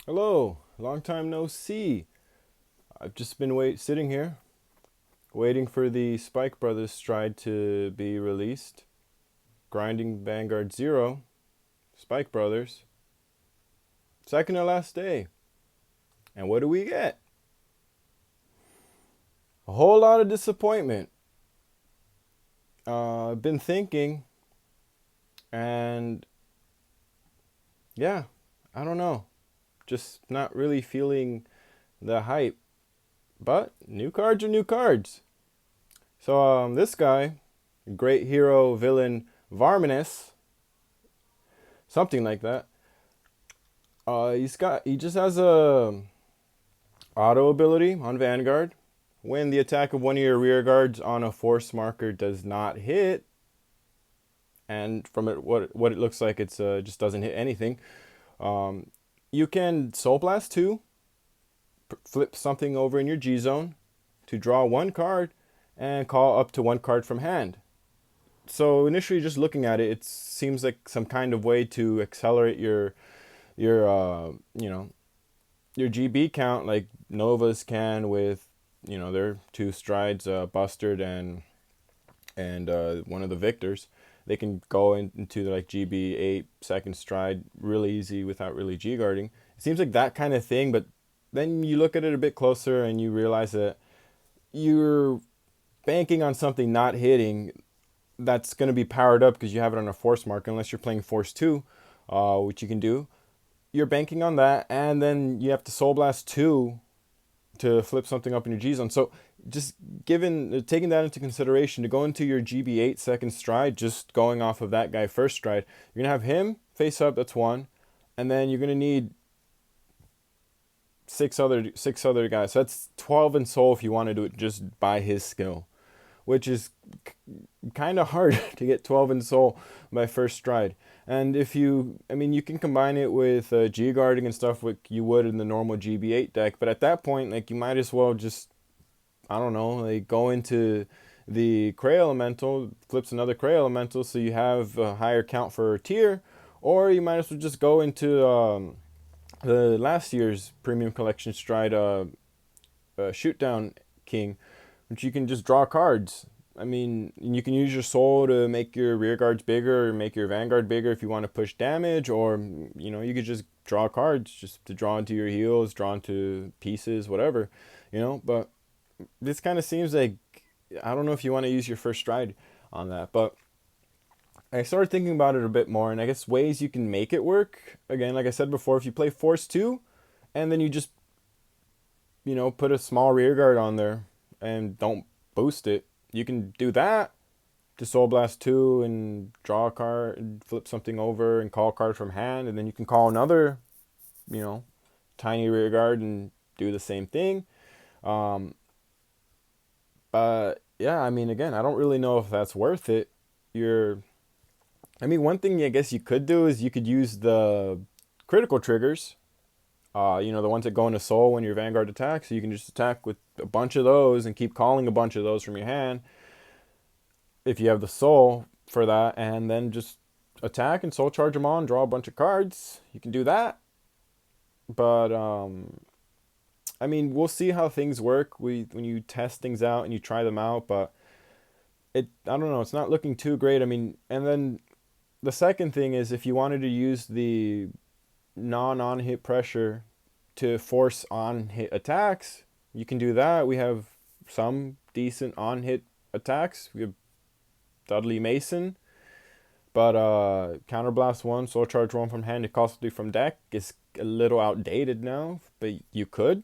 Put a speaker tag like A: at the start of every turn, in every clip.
A: Hello, long time no see. I've just been sitting here, waiting for the Spike Brothers stride to be released. Grinding Vanguard Zero, Spike Brothers, second to last day. And what do we get? A whole lot of disappointment. I've been thinking, and yeah, I don't know. Just not really feeling the hype. But new cards are new cards. So this guy, great hero villain Varminus, something like that. He just has a auto ability on Vanguard. When the attack of one of your rear guards on a force marker does not hit, and from it what it looks like, it's just doesn't hit anything. Um, you can Soul Blast 2, flip something over in your G zone to draw one card and call up to one card from hand. So initially, just looking at it, it seems like some kind of way to accelerate your your GB count, like Novas can with their two strides, Bustard and one of the Victors. They can go into like GB 8 second stride really easy without really G guarding. It seems like that kind of thing, but then you look at it a bit closer and you realize that you're banking on something not hitting that's going to be powered up because you have it on a force mark, unless you're playing Force 2, which you can do. You're banking on that, and then you have to Soul Blast 2 to flip something up in your G zone. So just taking that into consideration, to go into your GB 8 second stride, just going off of that guy first stride, you're gonna have him face up. That's one, and then you're gonna need six other guys. So that's 12 in soul if you want to do it just by his skill, which is kind of hard to get 12 in soul by first stride. And if you can combine it with G guarding and stuff like you would in the normal GB8 deck, but at that point, like, you might as well just, I don't know, like, go into the Cray Elemental, flips another Cray Elemental, so you have a higher count for a tier, or you might as well just go into the last year's Premium Collection Stride Shoot Down King, which you can just draw cards. I mean, you can use your soul to make your rear guards bigger or make your vanguard bigger if you want to push damage, or you could just draw cards just to draw into your heals, draw into pieces, whatever, But this kind of seems like, I don't know if you want to use your first stride on that, but I started thinking about it a bit more, and I guess ways you can make it work. Again, like I said before, if you play Force 2, and then you just put a small rear guard on there and don't boost it. You can do that to Soul Blast 2 and draw a card, and flip something over and call a card from hand, and then you can call another, you know, tiny rear guard and do the same thing. Um, but yeah, I mean, again, I don't really know if that's worth it. You're, I mean, one thing I guess you could do is you could use the critical triggers, the ones that go into soul when your vanguard attacks. So you can just attack with a bunch of those and keep calling a bunch of those from your hand if you have the soul for that, and then just attack and soul charge them on, draw a bunch of cards. You can do that. But I mean, we'll see how things work. When you test things out and you try them out, but I don't know, it's not looking too great. I mean, and then the second thing is, if you wanted to use the non-on hit pressure to force on hit attacks, you can do that. We have some decent on hit attacks. We have Dudley Mason, but Counterblast 1, Soul Charge 1 from hand, to costly from deck is a little outdated now, but you could.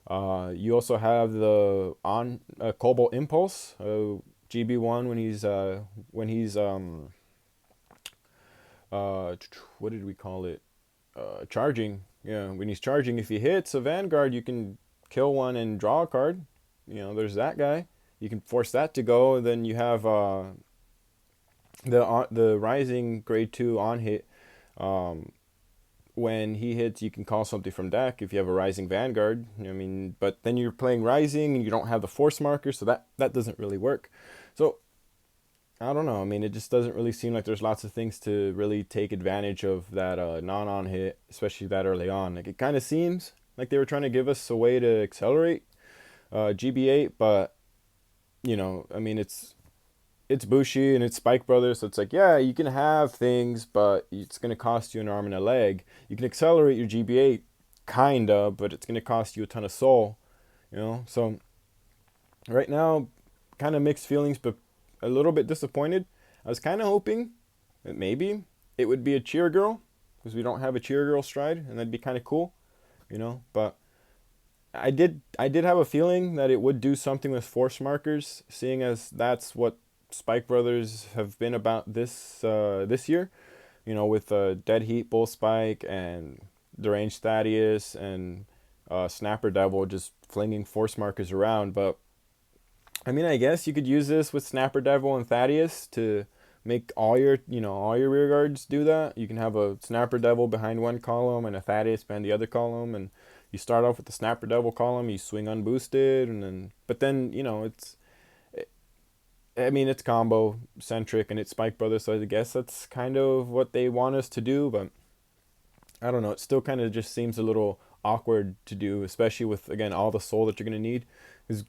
A: You also have the on Cobalt Impulse, GB1, what did we call it? Charging. Yeah, when he's charging, if he hits a Vanguard, you can kill one and draw a card. There's that guy. You can force that to go. Then you have the Rising Grade 2 on hit. When he hits, you can call something from deck if you have a Rising Vanguard. I mean, but then you're playing Rising and you don't have the force marker, so that doesn't really work. So I don't know. I mean, it just doesn't really seem like there's lots of things to really take advantage of that non-on hit, especially that early on. Like it kind of seems like they were trying to give us a way to accelerate GB8, but I mean, it's Bushi and it's Spike Brothers, so it's like, yeah, you can have things, but it's gonna cost you an arm and a leg. You can accelerate your GB8, kinda, but it's gonna cost you a ton of soul, So right now, kind of mixed feelings, but a little bit disappointed. I was kind of hoping that maybe it would be a cheer girl because we don't have a cheer girl stride, and that'd be kind of cool, But I did have a feeling that it would do something with force markers, seeing as that's what Spike Brothers have been about this year. With Dead Heat, Bull Spike, and Deranged Thaddeus, and Snapper Devil just flinging force markers around. But I mean, I guess you could use this with Snapper Devil and Thaddeus to make all your rear guards do that. You can have a Snapper Devil behind one column and a Thaddeus behind the other column, and you start off with the Snapper Devil column, you swing unboosted, and then I mean, it's combo centric and it's Spike Brothers, so I guess that's kind of what they want us to do, but I don't know. It still kind of just seems a little awkward to do, especially with, again, all the soul that you're going to need. Because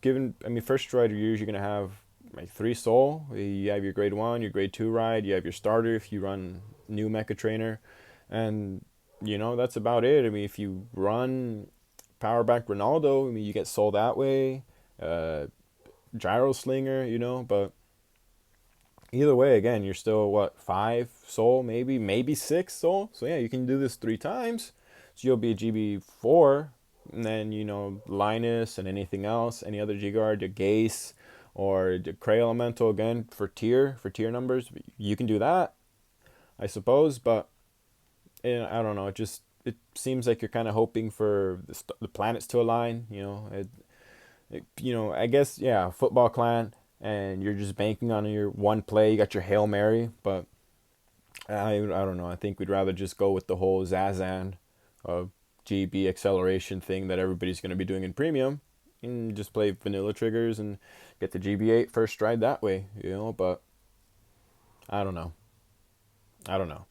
A: I mean, first ride you're usually going to have like 3 soul. You have your grade 1, your grade 2 ride, you have your starter if you run new Mecha Trainer, and that's about it. I mean, if you run Power Back Ronaldo, I mean, you get soul that way. Gyro Slinger, but either way, again, you're still what, 5 soul, maybe 6 soul. So yeah, you can do this 3 times. So you'll be a GB4, and then Linus and anything else, any other G guard, a Gase or the Cray Elemental again for tier numbers. You can do that, I suppose, but I don't know. It seems like you're kind of hoping for the planets to align. I guess, yeah, football clan, and you're just banking on your one play. You got your Hail Mary, but I don't know. I think we'd rather just go with the whole Zazan GB acceleration thing that everybody's going to be doing in premium, and just play vanilla triggers and get the GB8 first stride that way, but I don't know. I don't know.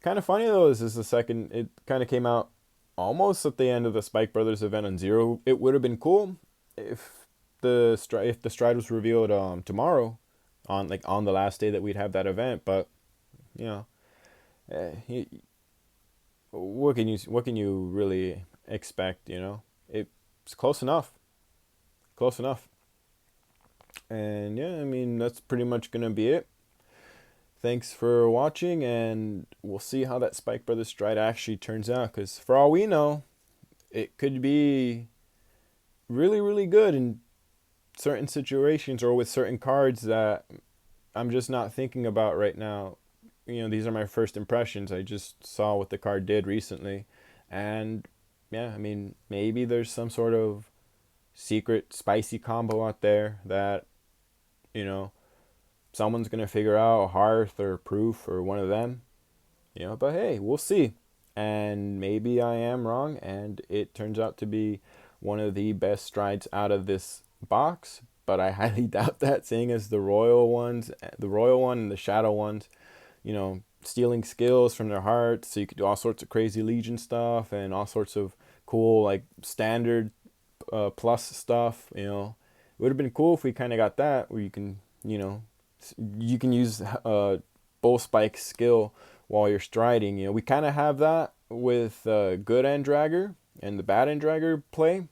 A: Kind of funny though is the second it kind of came out almost at the end of the Spike Brothers event on Zero. It would have been cool if the stride was revealed tomorrow on the last day that we'd have that event, but you know eh, what can you really expect, it's close enough, and yeah, I mean, that's pretty much gonna be it. Thanks for watching, and we'll see how that Spike Brothers stride actually turns out, because for all we know, it could be really, really good in certain situations or with certain cards that I'm just not thinking about right now. These are my first impressions. I just saw what the card did recently, and yeah, I mean, maybe there's some sort of secret spicy combo out there that, you know, someone's gonna figure out, Hearth or Proof or one of them, but hey, we'll see. And maybe I am wrong, and it turns out to be one of the best strides out of this box. But I highly doubt that, seeing as the royal one and the shadow ones, stealing skills from their hearts, so you could do all sorts of crazy Legion stuff and all sorts of cool like standard plus stuff. It would have been cool if we kind of got that, where you can use Bull Spike skill while you're striding. We kind of have that with good Andragger and the bad Andragger play,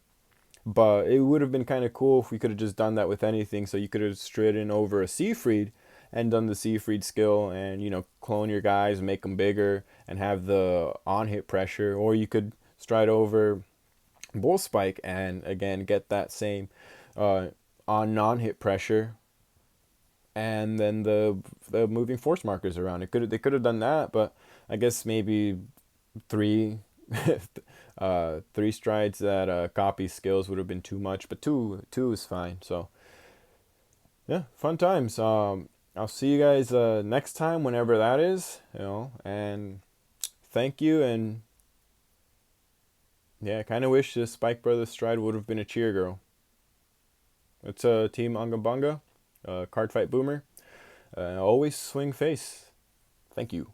A: but it would have been kind of cool if we could have just done that with anything. So you could have stridden over a Seafried and done the Seafried skill and, clone your guys, make them bigger, and have the on-hit pressure. Or you could stride over Bull Spike and, again, get that same on non-hit pressure, and then the moving force markers around. They could have done that, but I guess maybe three three strides that copy skills would have been too much, but two is fine. So yeah, fun times. I'll see you guys next time, whenever that is. And thank you. And yeah, I kind of wish this Spike Brothers stride would have been a cheer girl. It's a Team Unga Bunga. Card Fight Boomer. Always swing face. Thank you.